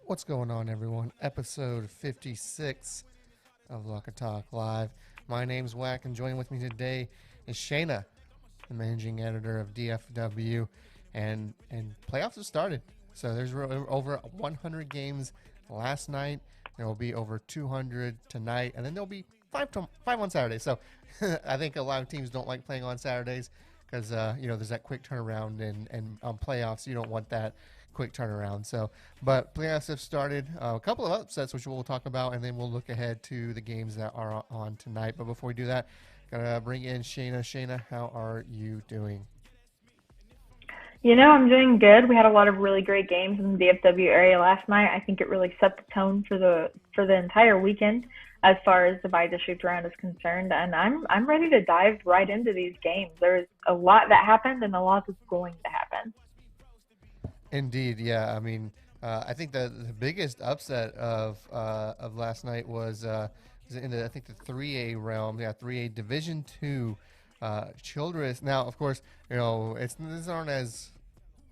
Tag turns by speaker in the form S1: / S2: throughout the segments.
S1: What's going on, everyone? Episode 56 of Lock and Talk Live. My name's Wac, and joining with me today is Shana, the managing editor of DFW, and playoffs have started. So there's over 100 games last night. There will be over 200 tonight, and then there'll be five on Saturday. So I think a lot of teams don't like playing on Saturdays because there's that quick turnaround, and on playoffs you don't want that quick turnaround. So, but playoffs have started. A couple of upsets, which we'll talk about, and then we'll look ahead to the games that are on tonight. But before we do that, gotta bring in Shayna. Shayna, how are you doing?
S2: I'm doing good. We had a lot of really great games in the DFW area last night. I think it really set the tone for the entire weekend as far as the by district round is concerned. And I'm ready to dive right into these games. There's a lot that happened and a lot that's going to happen.
S1: Indeed, yeah. I mean, I think the biggest upset of last night was in I think the 3A realm. Yeah, 3A Division Two, Childress. Now, of course, these aren't as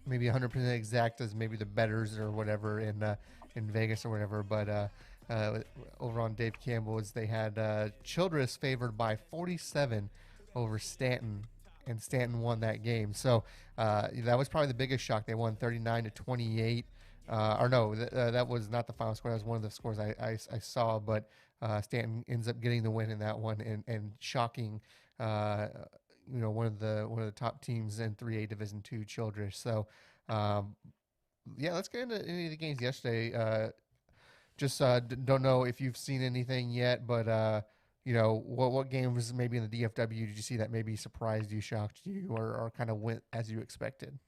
S1: maybe 100% exact as maybe the betters or whatever in Vegas or whatever, but over on Dave Campbell's, they had Childress favored by 47 over Stanton, and Stanton won that game. So that was probably the biggest shock. They won 39-28. Or no, that was not the final score. That was one of the scores I saw, but Stanton ends up getting the win in that one and shocking. One of the top teams in 3A Division Two, Childress. So, um, yeah, let's get into any of the games yesterday. Just don't know if you've seen anything yet, but what games maybe in the DFW did you see that maybe surprised you, shocked you, or kind of went as you expected?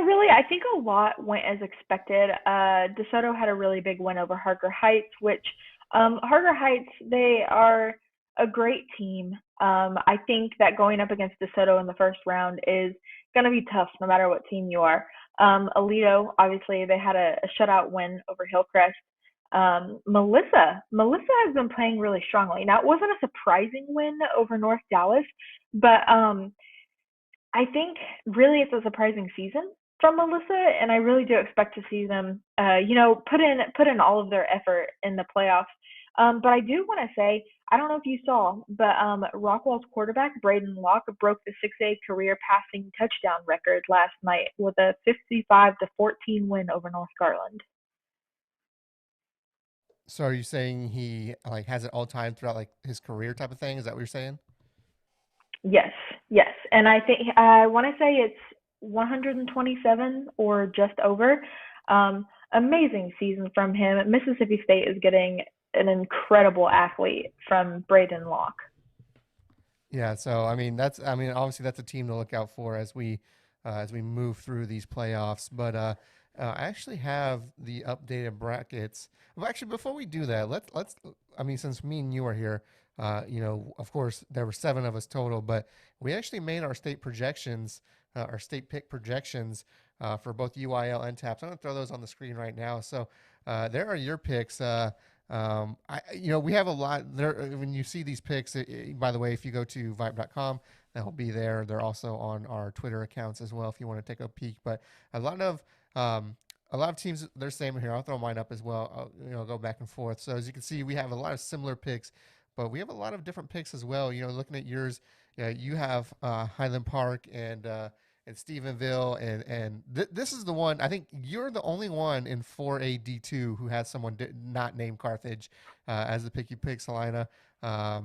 S2: Really, I think a lot went as expected. DeSoto had a really big win over Harker Heights, which Harker Heights, they are a great team. I think that going up against DeSoto in the first round is going to be tough no matter what team you are. Alito, obviously, they had a shutout win over Hillcrest. Melissa has been playing really strongly. Now, it wasn't a surprising win over North Dallas, but I think really it's a surprising season from Melissa, and I really do expect to see them, put in all of their effort in the playoffs. But I do want to say, I don't know if you saw, but Rockwall's quarterback Braden Locke broke the 6A career passing touchdown record last night with a 55-14 win over North Garland.
S1: So, are you saying he like has it all time throughout like his career type of thing? Is that what you're saying?
S2: Yes, yes, and I think I want to say it's 127 or just over. Amazing season from him. Mississippi State is getting an incredible athlete from Braden Locke.
S1: Yeah, so I mean obviously that's a team to look out for as we move through these playoffs. But I actually have the updated brackets. Well, actually, before we do that, let's I mean since me and you are here, of course there were seven of us total, but we actually made our state projections, our state pick projections for both UIL and TAPS. I'm gonna throw those on the screen right now. So there are your picks. We have a lot there. When you see these picks, by the way, if you go to VYPE.com, they'll be there. They're also on our Twitter accounts as well if you want to take a peek. But a lot of um, a lot of teams they're same here. I'll throw mine up as well. Go back and forth. So as you can see, we have a lot of similar picks, but we have a lot of different picks as well. Looking at yours, yeah, you have Highland Park and Stephenville, and this is the one. I think you're the only one in 4AD2 who has someone not named Carthage as the pick. You pick Salina,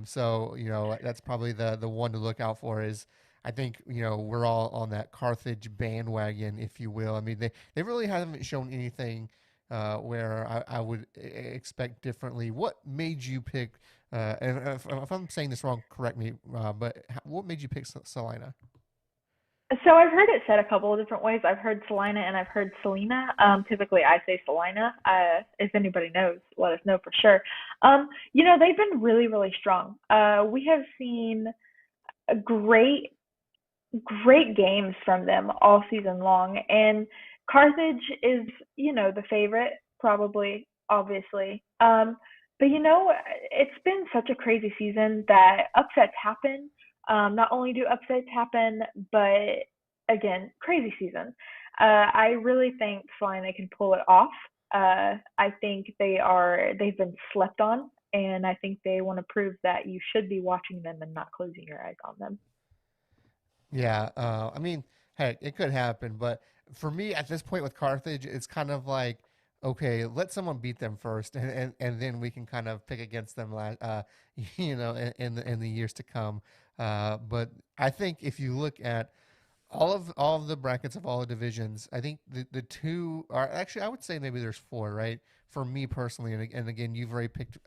S1: so that's probably the one to look out for. Is I think we're all on that Carthage bandwagon, if you will. I mean they really haven't shown anything where I would expect differently. What made you pick? And if I'm saying this wrong, correct me. But what made you pick Salina?
S2: So I've heard it said a couple of different ways. I've heard Salina and I've heard Selena. Typically, I say Salina. If anybody knows, let us know for sure. They've been really, really strong. We have seen a great games from them all season long. And Carthage is, the favorite, probably, obviously. But it's been such a crazy season that upsets happen. Not only do upsets happen, but again, crazy season. I really think Salina can pull it off. I think they've been slept on, and I think they want to prove that you should be watching them and not closing your eyes on them.
S1: Yeah, I mean, heck, it could happen, but for me at this point with Carthage, it's kind of like, okay, let someone beat them first, and then we can kind of pick against them, in the years to come. But I think if you look at all of the brackets of all the divisions, I think the two are actually, I would say maybe there's four, right? For me personally, and again, you've already picked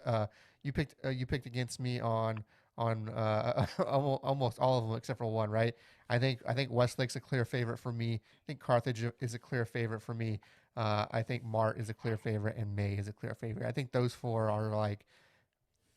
S1: you picked against me on almost all of them except for one, right? I think Westlake's a clear favorite for me. I think Carthage is a clear favorite for me. I think Mart is a clear favorite, and May is a clear favorite. I think those four are like,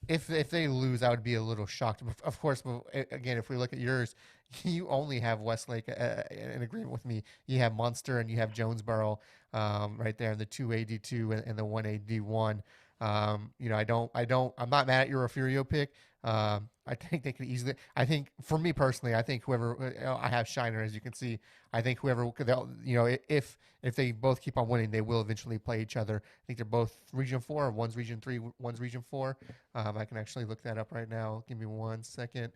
S1: if they lose, I would be a little shocked. Of course, again, if we look at yours, you only have Westlake in agreement with me. You have Munster and you have Jonesboro right there in the 2AD2 and the 1AD1. I'm not mad at your Refurio pick. I think they could easily. I think for me personally, I think whoever I have Shiner, as you can see. I think whoever if they both keep on winning, they will eventually play each other. I think they're both Region 4. One's Region 3. One's Region 4. I can actually look that up right now. Give me 1 second.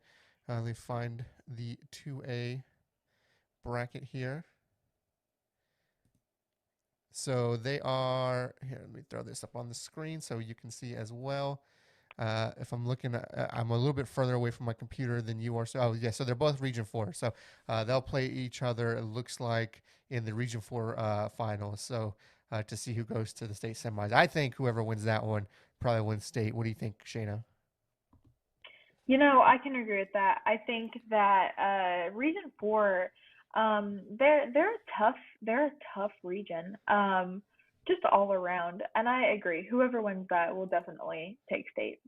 S1: Let me find the 2A bracket here. So they are here. Let me throw this up on the screen so you can see as well. If I'm looking at, I'm a little bit further away from my computer than you are. So, oh, yeah, so they're both Region 4. So they'll play each other, it looks like, in the Region 4 finals. So to see who goes to the state semis. I think whoever wins that one probably wins state. What do you think, Shayna?
S2: I can agree with that. I think that Region Four, they're a tough region, just all around. And I agree. Whoever wins that will definitely take state.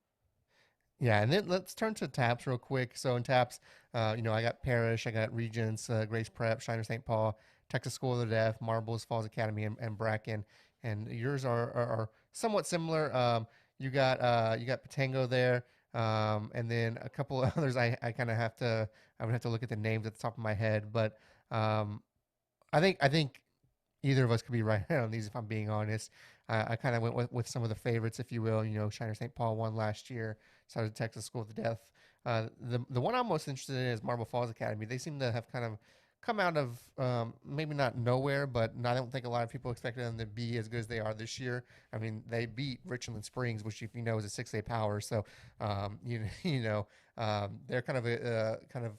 S1: Yeah, and then let's turn to TAPS real quick. So in TAPS, I got Parrish, I got Regents, Grace Prep, Shiner St. Paul, Texas School of the Deaf, Marbles Falls Academy, and Bracken. And yours are somewhat similar. You got Patango there, and then a couple of others. I kind of I would have to look at the names at the top of my head, but um, I think either of us could be right on these if I'm being honest. I kind of went with some of the favorites, if you will. Shiner St. Paul won last year. So did Texas School of the Deaf. The one I'm most interested in is Marble Falls Academy. They seem to have kind of come out of maybe not nowhere, but I don't think a lot of people expected them to be as good as they are this year. I mean, they beat Richland Springs, which if you know is a 6A power. So they're kind of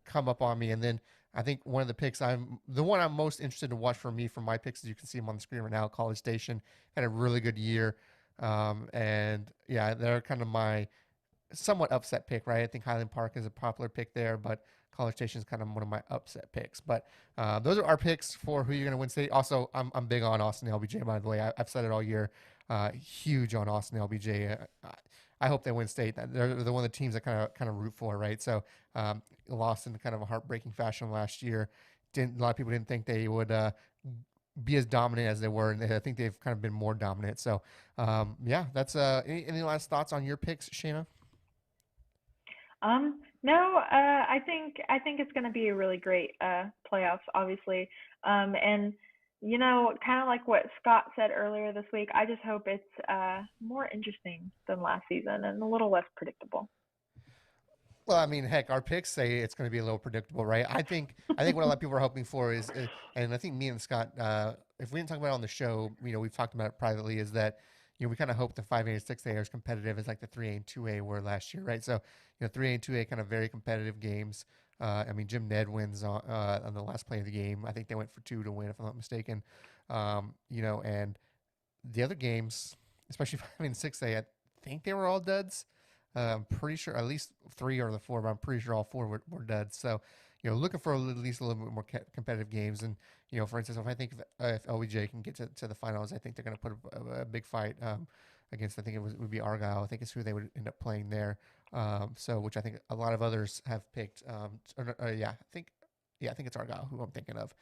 S1: come up on me. And then I think one of the picks the one I'm most interested to watch for me from my picks, as you can see them on the screen right now, College Station had a really good year. And yeah, they're kind of my somewhat upset pick, right? I think Highland Park is a popular pick there, but College Station is kind of one of my upset picks. But those are our picks for who you're going to win state. Also, I'm big on Austin LBJ, by the way. I've said it all year. Huge on Austin LBJ. I hope they win state. They're one of the teams I kind of root for, right? So lost in kind of a heartbreaking fashion last year. A lot of people didn't think they would be as dominant as they were, and I think they've kind of been more dominant. So yeah, that's any last thoughts on your picks, Shayna?
S2: No, I think it's going to be a really great playoffs, obviously. And kind of like what Scott said earlier this week, I just hope it's more interesting than last season and a little less predictable.
S1: Well, I mean, heck, our picks say it's going to be a little predictable, right? I think what a lot of people are hoping for is, and I think me and Scott, if we didn't talk about it on the show, we've talked about it privately, is that we kind of hope the 5A and 6A are as competitive as like the 3A and 2A were last year, right? So 3A and 2A kind of very competitive games. I mean, Jim Ned wins on the last play of the game. I think they went for two to win, if I'm not mistaken. And the other games, especially 5A and 6A, I think they were all duds. I'm pretty sure at least three or the four, but I'm pretty sure all four were dead. So, looking for at least a little bit more competitive games. And, for instance, if LBJ can get to the finals, I think they're going to put a big fight against, I think would be Argyle. I think it's who they would end up playing there. Which I think a lot of others have picked. I think it's Argyle who I'm thinking of.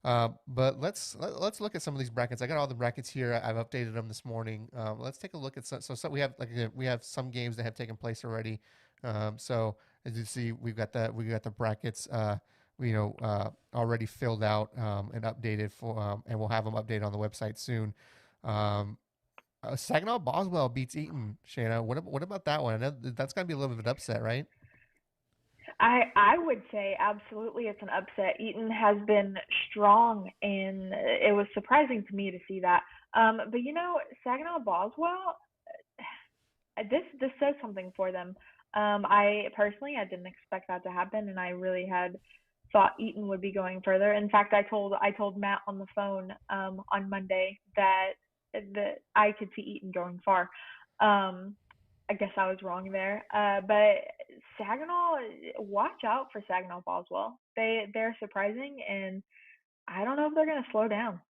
S1: But let's look at some of these brackets. I got all the brackets here. I've updated them this morning. Let's take a look at so we have we have some games that have taken place already. So as you see, we got the brackets already filled out and updated and we'll have them updated on the website soon. Um, Saginaw Boswell beats Eaton. Shana, what about that one? I know that's gonna be a little bit of an upset, right?
S2: I would say absolutely it's an upset. Eaton has been strong, and it was surprising to me to see that. But Saginaw Boswell, this says something for them. I didn't expect that to happen, and I really had thought Eaton would be going further. In fact, I told Matt on the phone on Monday that I could see Eaton going far. Um, I guess I was wrong there. But Saginaw, watch out for Saginaw Boswell. They're surprising, and I don't know if they're going to slow down.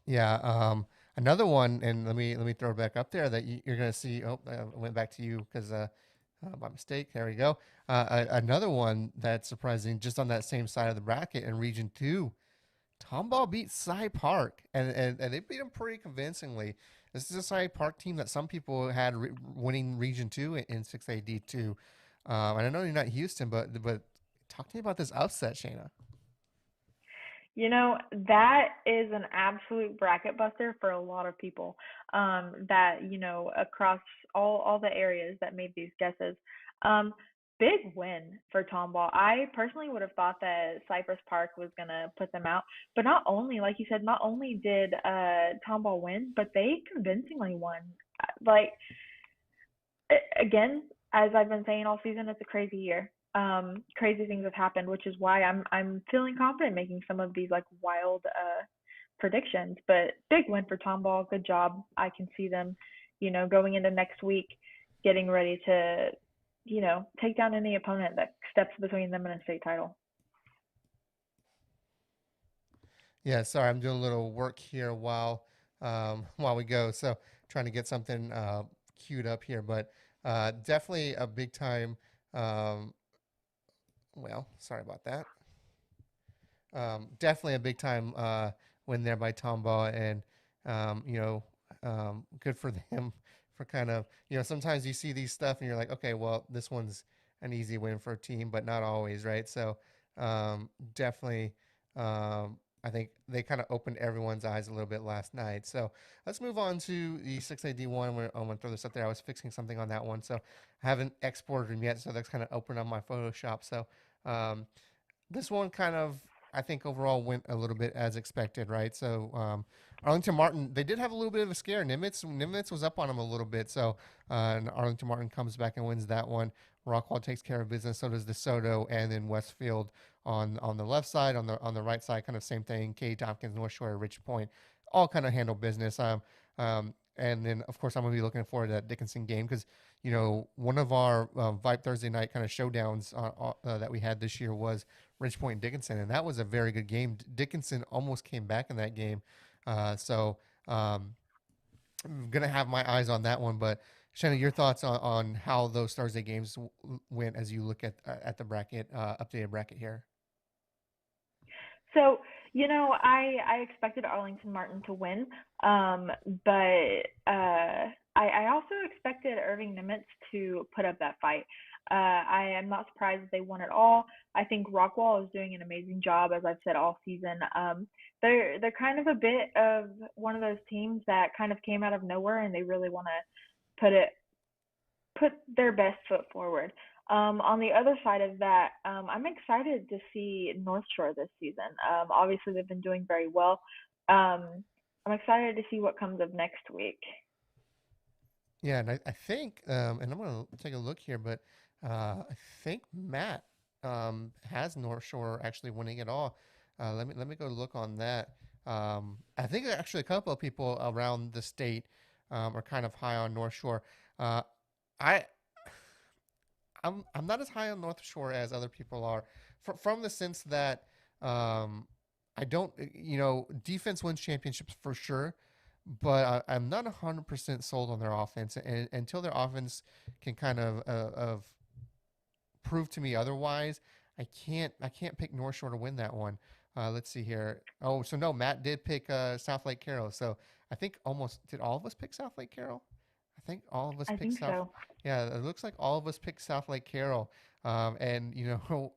S1: Yeah. Another one, and let me throw it back up there that you're gonna see. Oh, I went back to you because my mistake. There we go. Another one that's surprising, just on that same side of the bracket in Region Two. Tomball beat Cy Park, and they beat them pretty convincingly. This is a Cy Park team that some people had winning Region Two in 6AD2. And I know you're not Houston, but talk to me about this upset, Shayna.
S2: That is an absolute bracket buster for a lot of people. That across all the areas that made these guesses. Um, Big win for Tomball. I personally would have thought that Cypress Park was gonna put them out, but not only, like you said, not only did Tomball win, but they convincingly won. Like again, as I've been saying all season, it's a crazy year. Crazy things have happened, which is why I'm feeling confident making some of these like wild predictions. But big win for Tomball. Good job. I can see them, going into next week, getting ready to, take down any opponent that steps between them and a state title.
S1: Yeah, sorry, I'm doing a little work here while while we go. So trying to get something queued up here, but definitely a big time. Um, well, sorry about that. Definitely a big time win there by Tombaugh, and good for them for kind of sometimes you see these stuff and you're like, okay, well this one's an easy win for a team, but not always, right? So definitely, I think they kind of opened everyone's eyes a little bit last night. So let's move on to the 6AD1. I'm gonna throw this up there. I was fixing something on that one, so I haven't exported them yet, so that's kind of open on my Photoshop. So. Um, this one kind of, I think, overall went a little bit as expected, right? So Arlington Martin, they did have a little bit of a scare. Nimitz was up on them a little bit, so and Arlington Martin comes back and wins that one. Rockwall takes care of business. So does DeSoto, and then Westfield on the left side, on the right side, kind of same thing. K. Tompkins, North Shore, Rich Point, all kind of handle business. And then of course I'm gonna be looking forward to that Dickinson game because one of our VYPE Thursday night kind of showdowns that we had this year was Ridge Point Dickinson, and that was a very good game. Dickinson almost came back in that game, so I'm gonna have my eyes on that one. But Shannon, your thoughts on how those Thursday games went as you look at the bracket, updated bracket here.
S2: So, I expected Arlington Martin to win, but I also expected Irving Nimitz to put up that fight. I am not surprised that they won it all. I think Rockwall is doing an amazing job, as I've said all season. They're kind of a bit of one of those teams that kind of came out of nowhere, and they really want to put their best foot forward. On the other side of that, I'm excited to see North Shore this season. Obviously, they've been doing very well. I'm excited to see what comes of next week.
S1: Yeah, and I think, and I'm gonna take a look here, but I think Matt has North Shore actually winning it all. Let me go look on that. I think actually a couple of people around the state are kind of high on North Shore. Uh, I I'm not as high on North Shore as other people are, from the sense that I don't defense wins championships for sure, but I'm not 100% sold on their offense, and until their offense can kind of prove to me otherwise, I can't pick North Shore to win that one. Let's see here. Oh, so no, Matt did pick South Lake Carroll. So I think almost did all of us pick South Lake Carroll? I think all of us
S2: I
S1: picked
S2: think
S1: South.
S2: so.
S1: Yeah, it looks like all of us picked South Lake Carroll. And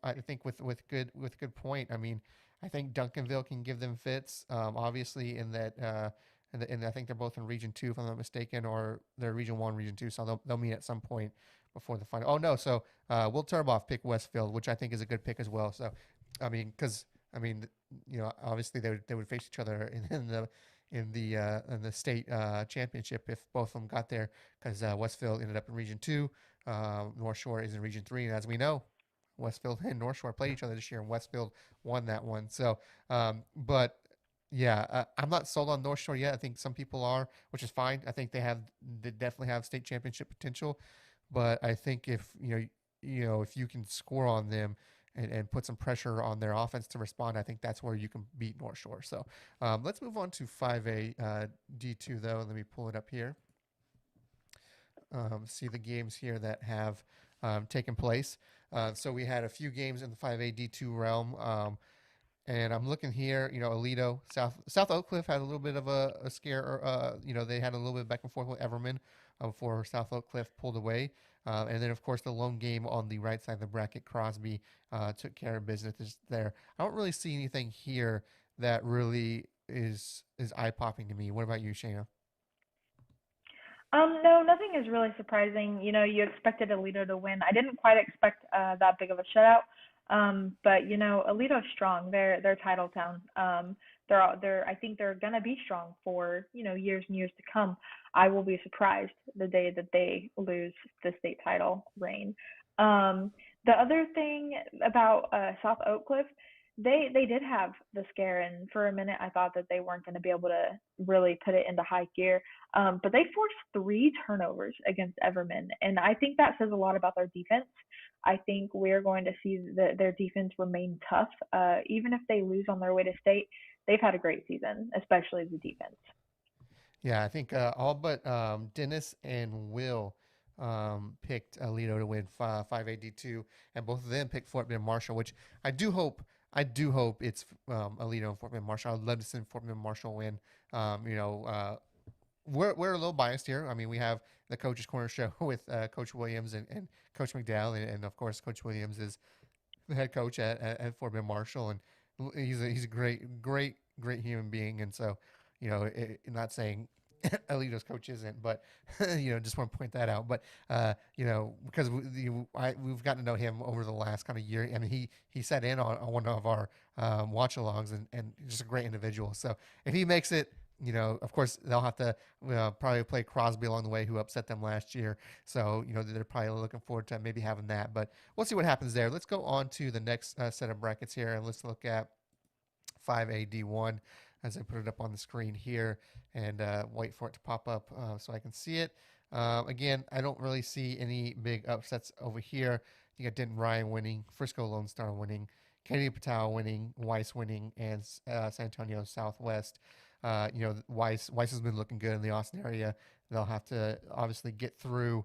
S1: I think with good point. I mean, I think Duncanville can give them fits. Obviously, in that. And I think they're both in Region Two, if I'm not mistaken, or they're Region One, Region Two. So they'll meet at some point before the final. Oh no, so Will Turboff picked Westfield, which I think is a good pick as well. So, I mean, because I mean, obviously they would face each other in the state championship if both of them got there, because Westfield ended up in Region Two, North Shore is in Region Three, and as we know, Westfield and North Shore played each other this year, and Westfield won that one. So, but yeah, I'm not sold on North Shore yet. I think some people are, which is fine. I think they definitely have state championship potential, but I think if if you can score on them and put some pressure on their offense to respond, I think that's where you can beat North Shore. So let's move on to 5A D2 though. Let me pull it up here. See the games here that have taken place. So we had a few games in the 5A D2 realm. And I'm looking here, Alito, South Oak Cliff had a little bit of a scare. They had a little bit back and forth with Everman before South Oak Cliff pulled away. And then, of course, the lone game on the right side of the bracket, Crosby took care of business there. I don't really see anything here that really is eye popping to me. What about you, Shayna?
S2: No, nothing is really surprising. You expected Alito to win. I didn't quite expect that big of a shutout. But Alito's strong. They're title town. They're I think they're gonna be strong for years and years to come. I will be surprised the day that they lose the state title reign. The other thing about South Oak Cliff, they did have the scare, and for a minute I thought that they weren't going to be able to really put it into high gear. But they forced 3 turnovers against Everman, and I think that says a lot about their defense. I think we're going to see their defense remain tough, even if they lose on their way to state. They've had a great season, especially the defense.
S1: Yeah, I think all but Dennis and Will picked Alito to win 5AD2, and both of them picked Fort Bend Marshall, which I do hope. I do hope it's Alito and Fort Bend Marshall. I'd love to see Fort Bend Marshall win. We're a little biased here. I mean, we have the Coach's Corner show with Coach Williams and Coach McDowell, and of course, Coach Williams is the head coach at Fort Bend Marshall, and he's a great human being. And so, not saying Alito's coach isn't, but just want to point that out. But because we've gotten to know him over the last kind of year. I mean, he sat in on one of our watch alongs, and just a great individual. So if he makes it. Of course, they'll have to probably play Crosby along the way, who upset them last year. So, they're probably looking forward to maybe having that. But we'll see what happens there. Let's go on to the next set of brackets here, and let's look at 5AD1 as I put it up on the screen here and wait for it to pop up so I can see it. Again, I don't really see any big upsets over here. You got Denton Ryan winning, Frisco Lone Star winning, Kennedy Patel winning, Weiss winning, and San Antonio Southwest. Weiss has been looking good in the Austin area. They'll have to obviously get through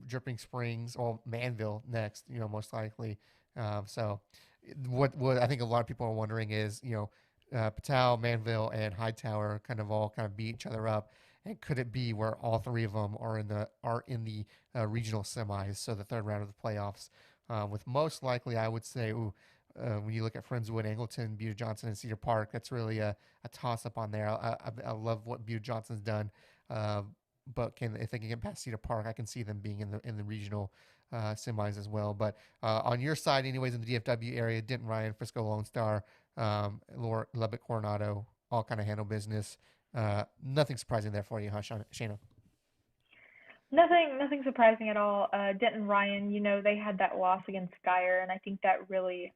S1: Dripping Springs or Manville next. Most likely. So, what I think a lot of people are wondering is, Patel, Manville, and Hightower all beat each other up, and could it be where all three of them are in the regional semis, so the third round of the playoffs? With most likely, I would say, when you look at Friendswood, Angleton, Butte Johnson, and Cedar Park, that's really a toss up on there. I love what Butte Johnson's done, but if they can get past Cedar Park, I can see them being in the regional semis as well. But on your side, anyways, in the DFW area, Denton Ryan, Frisco Lone Star, Lubbock Coronado, all kind of handle business. Nothing surprising there for you, huh, Shana?
S2: Nothing surprising at all. Denton Ryan, they had that loss against Skyer, and I think that really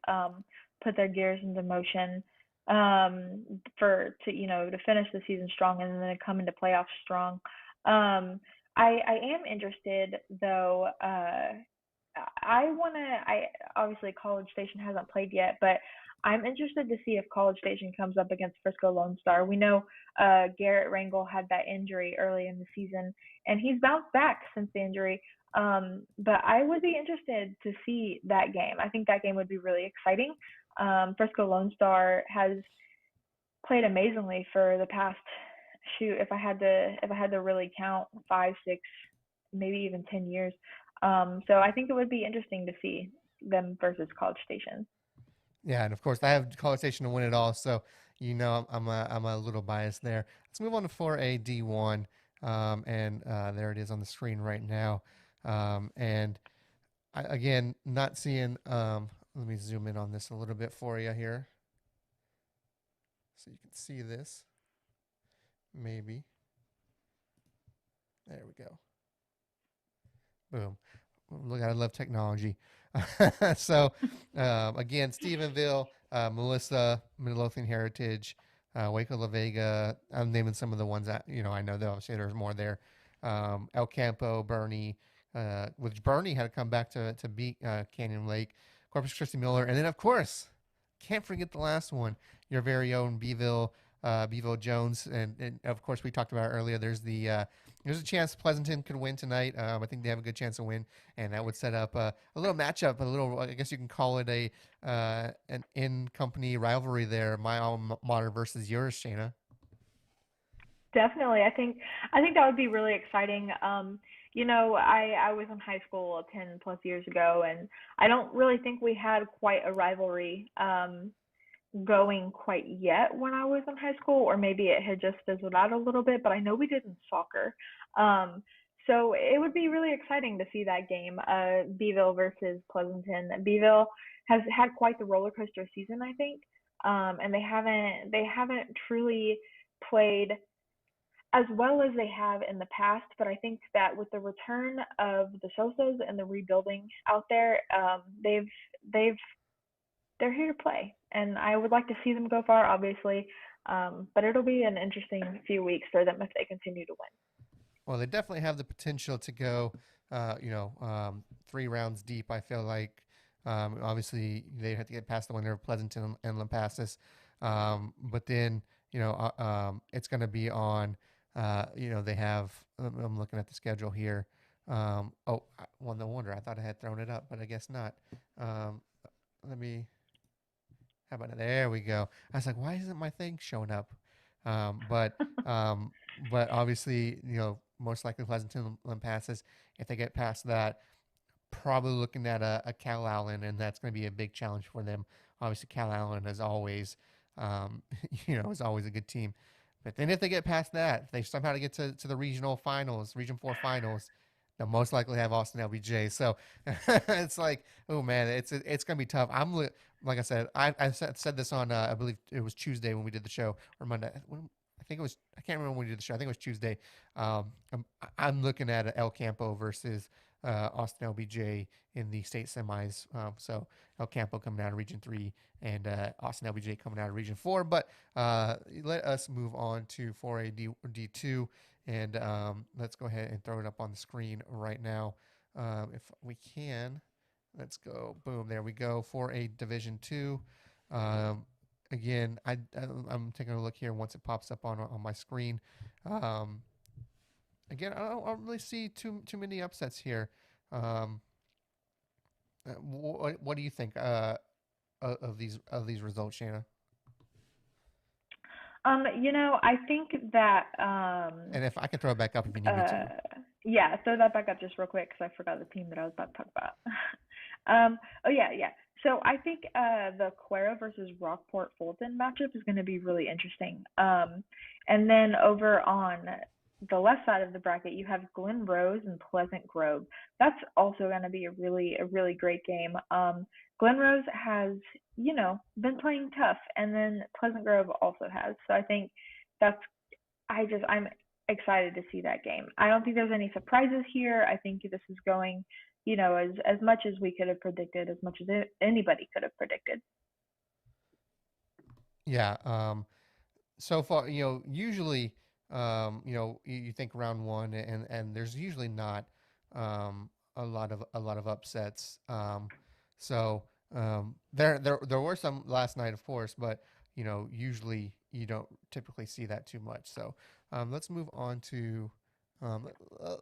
S2: put their gears into motion to finish the season strong and then come into playoffs strong. I am interested though. I obviously College Station hasn't played yet, but I'm interested to see if College Station comes up against Frisco Lone Star. We know Garrett Rangel had that injury early in the season, and he's bounced back since the injury. But I would be interested to see that game. I think that game would be really exciting. Frisco Lone Star has played amazingly for the past, shoot, if I had to really count, 5, 6, maybe even 10 years. So I think it would be interesting to see them versus College Station.
S1: Yeah, and of course I have College Station to win it all, so I'm a little biased there. Let's move on to 4A D1, and there it is on the screen right now. And again, not seeing. Let me zoom in on this a little bit for you here, so you can see this. Maybe there we go. Boom. Look, I love technology. So, again, Stephenville, Melissa, Midlothian Heritage, Waco La Vega. I'm naming some of the ones that I know. That obviously there's more there. El Campo, Bernie, which Bernie had to come back to beat Canyon Lake, Corpus Christi Miller, and then of course, can't forget the last one, your very own Beeville Jones, and of course we talked about earlier. There's a chance Pleasanton could win tonight. I think they have a good chance to win, and that would set up a little matchup, a little. I guess you can call it an in company rivalry there. My alma mater versus yours, Shana.
S2: Definitely. I think that would be really exciting. I was in high school 10 plus years ago, and I don't really think we had quite a rivalry going quite yet when I was in high school, or maybe it had just fizzled out a little bit, but I know we did in soccer. Um, so it would be really exciting to see that game, Beeville versus Pleasanton. Beeville has had quite the roller coaster season, I think, and they haven't truly played as well as they have in the past. But I think that with the return of the Sosos and the rebuilding out there, they've they're here to play, and I would like to see them go far, obviously. But it'll be an interesting few weeks for them if they continue to win.
S1: Well, they definitely have the potential to go, 3 rounds deep. I feel like, obviously, they have to get past the winner of Pleasanton and Lampasas, but then it's going to be on. They have. I'm looking at the schedule here. Well, no wonder. I thought I had thrown it up, but I guess not. Um, let me. How about that? There we go. I was like, why isn't my thing showing up? Um, but um, but obviously, most likely Pleasanton passes. If they get past that, probably looking at a Cal Allen, and that's going to be a big challenge for them. Obviously, Cal Allen, as always, um, is always a good team. But then if they get past that, if they somehow get to the regional finals, Region 4 finals, they'll most likely have Austin LBJ. So it's like, oh man, it's gonna be tough. Like I said, I said this on I believe it was Tuesday when we did the show, or Monday. I think it was, I can't remember when we did the show. I think it was Tuesday. I'm looking at El Campo versus Austin LBJ in the state semis. So El Campo coming out of Region 3 and Austin LBJ coming out of Region 4. But let us move on to 4A D2. And let's go ahead and throw it up on the screen right now. If we can, let's go. Boom, there we go. 4A Division 2. Again, I'm taking a look here once it pops up on my screen. Um, Again, I don't really see too many upsets here. Um, what do you think of these results, Shanna?
S2: I think that
S1: And if I can throw it back up if you need me
S2: uh,
S1: to.
S2: yeah, throw that back up just real quick because I forgot the team that I was about to talk about. Oh yeah, yeah. So I think the Cuero versus Rockport Fulton matchup is going to be really interesting. And then over on the left side of the bracket, you have Glen Rose and Pleasant Grove. That's also going to be a really great game. Glen Rose has been playing tough, and then Pleasant Grove also has. So I think that's I'm excited to see that game. I don't think there's any surprises here. I think this is going, as much as we could have predicted, as much as anybody could have predicted.
S1: Yeah. So far, usually, you think round one, and there's usually not a lot of upsets. So there were some last night, of course, but usually you don't typically see that too much. So let's move on to.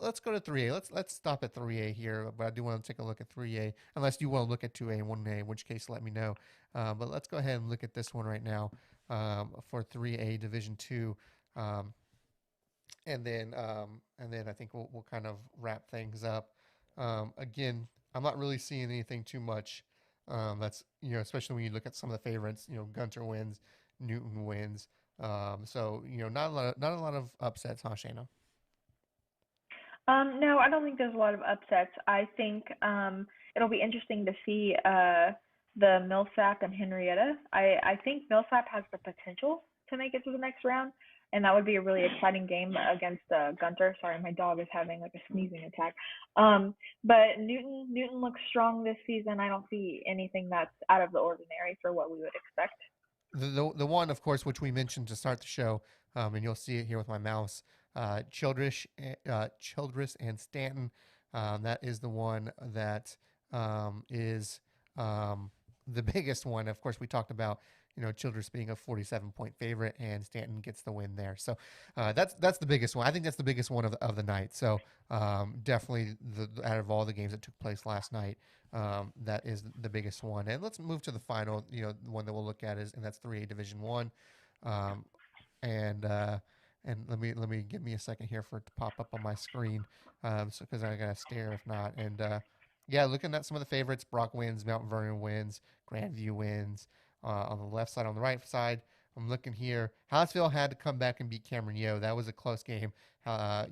S1: Let's go to 3A. Let's stop at 3A here, but I do want to take a look at 3A, unless you want to look at 2A and 1A, in which case let me know. But let's go ahead and look at this one right now for 3A Division 2. Um, and then I think we'll kind of wrap things up. Again, I'm not really seeing anything too much. That's especially when you look at some of the favorites. Gunter wins, Newton wins. So not a lot of upsets, huh, Shayna?
S2: No, I don't think there's a lot of upsets. I think it'll be interesting to see the Millsap and Henrietta. I think Millsap has the potential to make it to the next round, and that would be a really exciting game against Gunter. Sorry, my dog is having like a sneezing attack. But Newton looks strong this season. I don't see anything that's out of the ordinary for what we would expect.
S1: The one, of course, which we mentioned to start the show, and you'll see it here with my mouse, Childress and Stanton. That is the one that is the biggest one. Of course, we talked about Childress being a 47-point favorite, and Stanton gets the win there. So that's the biggest one. I think that's the biggest one of the night. So definitely out of all the games that took place last night, that is the biggest one. And let's move to the final. The one that we'll look at and that's 3A Division One. Um, and let me give me a second here for it to pop up on my screen, so because I gotta stare if not. And yeah, looking at some of the favorites, Brock wins, Mount Vernon wins, Grandview wins. On the left side, on the right side, I'm looking here. Hallettsville had to come back and beat Cameron Yo. That was a close game. That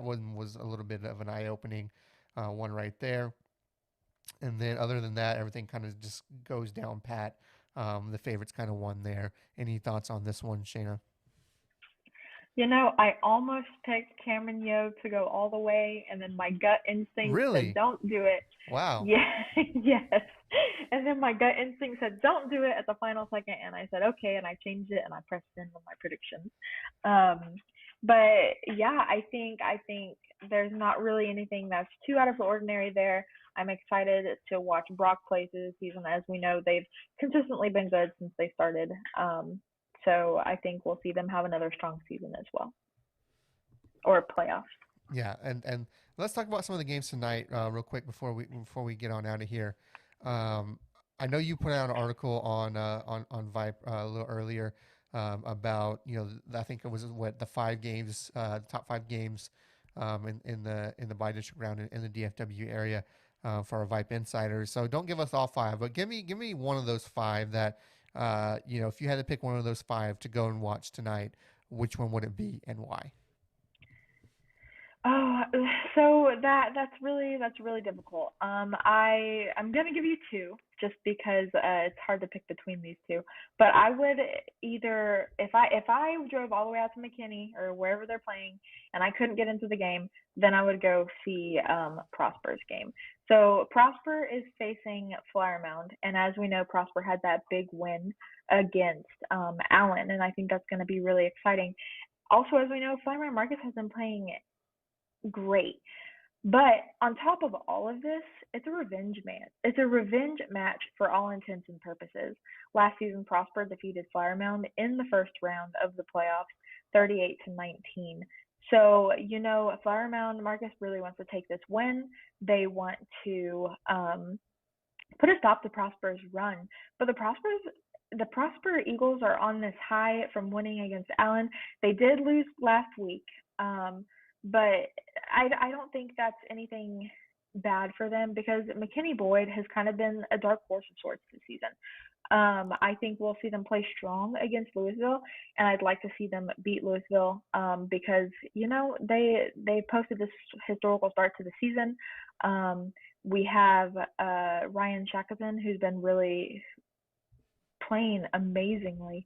S1: one was a little bit of an eye-opening one right there. And then other than that, everything kind of just goes down pat. The favorites kind of won there. Any thoughts on this one, Shayna?
S2: I almost picked Cameron Yo to go all the way, and then my gut instinct said,
S1: Really?
S2: don't do it.
S1: Wow.
S2: Yeah, yes. And then my gut instinct said, don't do it at the final second, and I said, okay, and I changed it and I pressed in on my predictions. Um, but yeah, I think there's not really anything that's too out of the ordinary there. I'm excited to watch Brock play through the season. As we know, they've consistently been good since they started. So I think we'll see them have another strong season as well, or playoffs.
S1: Yeah, and let's talk about some of the games tonight, real quick before we get on out of here. Um, I know you put out an article on VYPE a little earlier, about I think it was what the 5 games, the top 5 games, in the by district round in the DFW area, for our VYPE insiders. So don't give us all 5, but give me one of those 5 that if you had to pick one of those 5 to go and watch tonight, which one would it be and why?
S2: Oh, so that's really difficult. I'm gonna give you two just because it's hard to pick between these two. But I would either if I drove all the way out to McKinney or wherever they're playing and I couldn't get into the game, then I would go see Prosper's game. So Prosper is facing Flower Mound, and as we know, Prosper had that big win against Allen, and I think that's going to be really exciting. Also, as we know, Flower Mound Marcus has been playing great. But on top of all of this, it's a revenge match. It's a revenge match for all intents and purposes. Last season, Prosper defeated Flower Mound in the first round of the playoffs, 38-19. So, Flower Mound Marcus really wants to take this win. They want to put a stop to Prosper's run. But the Prosper Eagles are on this high from winning against Allen. They did lose last week, but I don't think that's anything bad for them because McKinney Boyd has kind of been a dark horse of sorts this season. I think we'll see them play strong against Louisville, and I'd like to see them beat Louisville because they posted this historical start to the season. We have Ryan Shackleton, who's been really playing amazingly.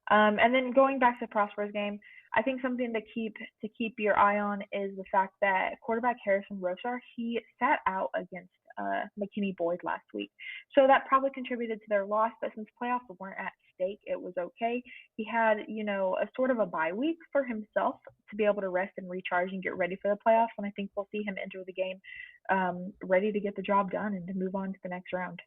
S2: And then going back to Prosper's game, I think something to keep your eye on is the fact that quarterback Harrison Rosar, he sat out against McKinney Boyd last week, so that probably contributed to their loss. But since playoffs weren't at stake, it was okay. He had a sort of a bye week for himself to be able to rest and recharge and get ready for the playoffs. And I think we'll see him enter the game ready to get the job done and to move on to the next round.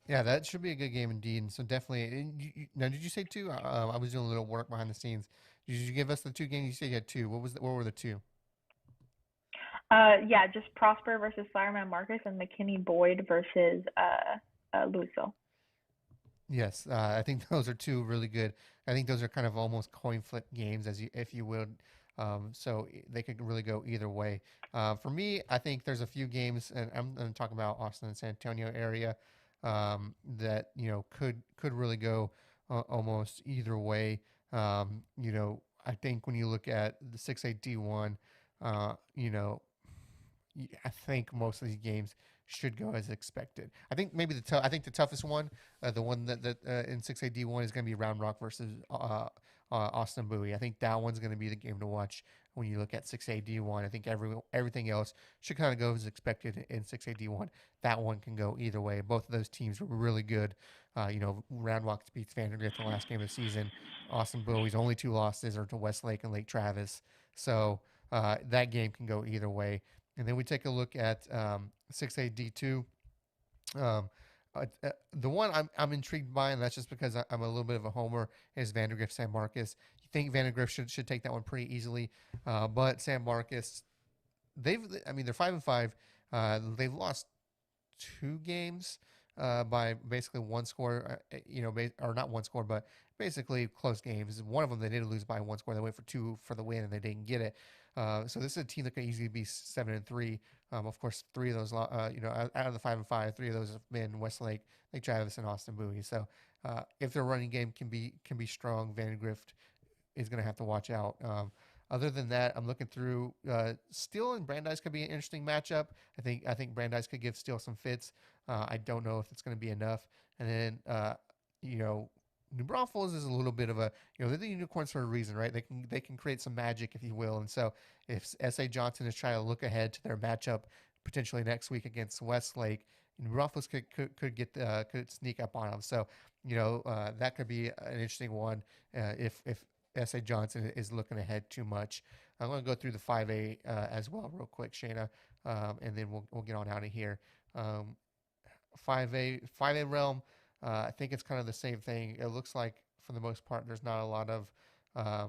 S1: Yeah, that should be a good game indeed. And so definitely. And now, did you say 2? I was doing a little work behind the scenes. Did you give us the 2 games? You said you had 2. What were the 2?
S2: Yeah, just Prosper versus Fireman Marcus and McKinney Boyd versus Louisville.
S1: Yes, I think those are 2 really good. I think those are kind of almost coin flip games, as you, if you would. So they could really go either way. For me, I think there's a few games, and I'm talking about Austin and San Antonio area, that could really go almost either way. I think when you look at the 6A D1, uh, you know, I think most of these games should go as expected. I think maybe I think the toughest one, the one that in 6AD1 is going to be Round Rock versus Austin Bowie. I think that one's going to be the game to watch when you look at 6AD1. I think everything else should kind of go as expected in 6AD1. That one can go either way. Both of those teams were really good. Round Rock beats Vandergrift the last game of the season. Austin Bowie's only two losses are to Westlake and Lake Travis. So that game can go either way. And then we take a look at 6AD2. Um, the one I'm intrigued by, and that's just because I'm a little bit of a homer, is Vandergrift San Marcos. You think Vandergrift should take that one pretty easily, but San Marcos, they're 5-5. They've lost two games by basically one score, or not one score, but basically close games. One of them they did lose by one score. They went for two for the win and they didn't get it. So this is a team that could easily be 7-3. Of course, three of those, out of the 5-5, three of those have been Westlake, Lake Travis, and Austin Bowie. So if their running game can be strong, Vandegrift is going to have to watch out. Other than that, I'm looking through. Steele and Brandeis could be an interesting matchup. I think Brandeis could give Steele some fits. I don't know if it's going to be enough. And then New Braunfels is a little bit of a they're the unicorns for a reason, right? They can create some magic, if you will. And so if S.A. Johnson is trying to look ahead to their matchup potentially next week against Westlake, New Braunfels could sneak up on them. So that could be an interesting one if S.A. Johnson is looking ahead too much. I'm going to go through the 5A as well, real quick, Shayna, and then we'll get on out of here. Um, 5A realm. I think it's kind of the same thing. It looks like for the most part, there's not a lot of, not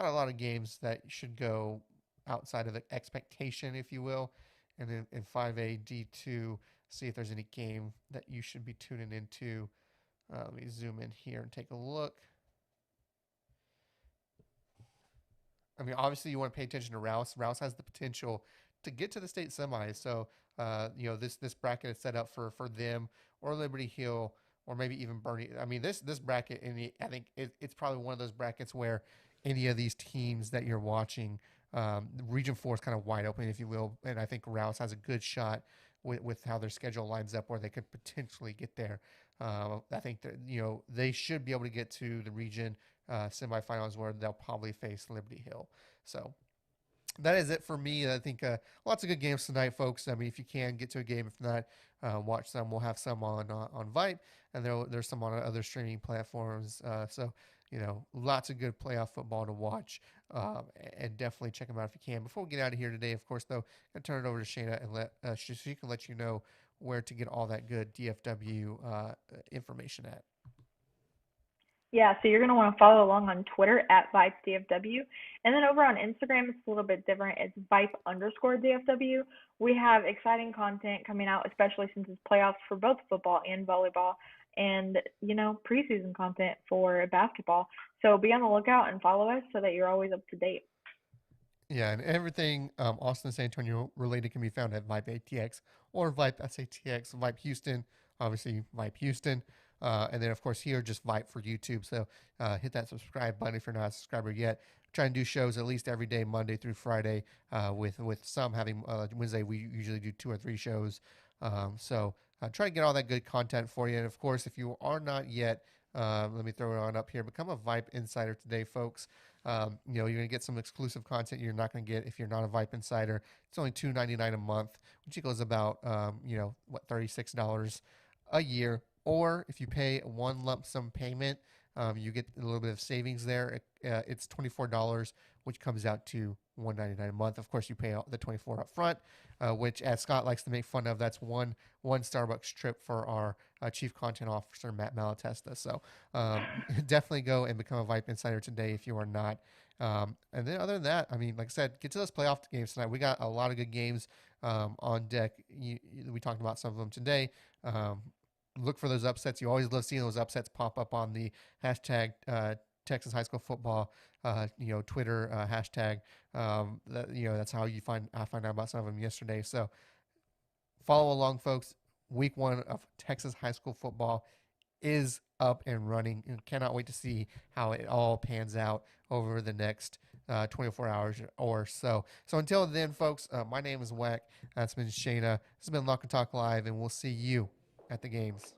S1: a lot of games that should go outside of the expectation, if you will. And then in 5A D2, see if there's any game that you should be tuning into. Let me zoom in here and take a look. I mean, obviously, you want to pay attention to Rouse. Rouse has the potential to get to the state semis. So, this bracket is set up for them or Liberty Hill or maybe even Bernie. I mean, this bracket, I think it's probably one of those brackets where any of these teams that you're watching, Region 4 is kind of wide open, if you will. And I think Rouse has a good shot with how their schedule lines up where they could potentially get there. I think that, they should be able to get to the region semifinals where they'll probably face Liberty Hill. So that is it for me. I think lots of good games tonight, folks. I mean, if you can get to a game, if not, watch some. We'll have some on VYPE, and there's some on other streaming platforms. So lots of good playoff football to watch, and definitely check them out if you can. Before we get out of here today, of course, though, I'm gonna turn it over to Shayna and so she can let you know where to get all that good DFW information at.
S2: Yeah, so you're going to want to follow along on Twitter at VYPEDFW. And then over on Instagram, it's a little bit different. It's VYPE_DFW. We have exciting content coming out, especially since it's playoffs for both football and volleyball, and, preseason content for basketball. So be on the lookout and follow us so that you're always up to date.
S1: Yeah, and everything Austin San Antonio related can be found at VYPE ATX or VYPE SATX, VYPE Houston, obviously VYPE Houston. And then, of course, here, just VYPE for YouTube. So hit that subscribe button if you're not a subscriber yet. Try and do shows at least every day, Monday through Friday, with some having Wednesday. We usually do 2 or 3 shows. So try to get all that good content for you. And, of course, if you are not yet, let me throw it on up here. Become a VYPE Insider today, folks. You're going to get some exclusive content you're not going to get if you're not a VYPE Insider. It's only $2.99 a month, which equals about, $36 a year. Or if you pay one lump sum payment, you get a little bit of savings there. It's $24, which comes out to $199 a month. Of course, you pay the $24 up front, which, as Scott likes to make fun of, that's one Starbucks trip for our chief content officer, Matt Malatesta. So definitely go and become a VYPE Insider today if you are not. And then other than that, I mean, like I said, get to those playoff games tonight. We got a lot of good games on deck. We talked about some of them today. Look for those upsets. You always love seeing those upsets pop up on the hashtag Texas high school football, Twitter hashtag. That's how I find out about some of them yesterday. So follow along, folks. Week 1 of Texas high school football is up and running, and cannot wait to see how it all pans out over the next 24 hours or so. So until then, folks, my name is Wac. That's been Shana. This has been Lock and Talk Live, and we'll see you at the games.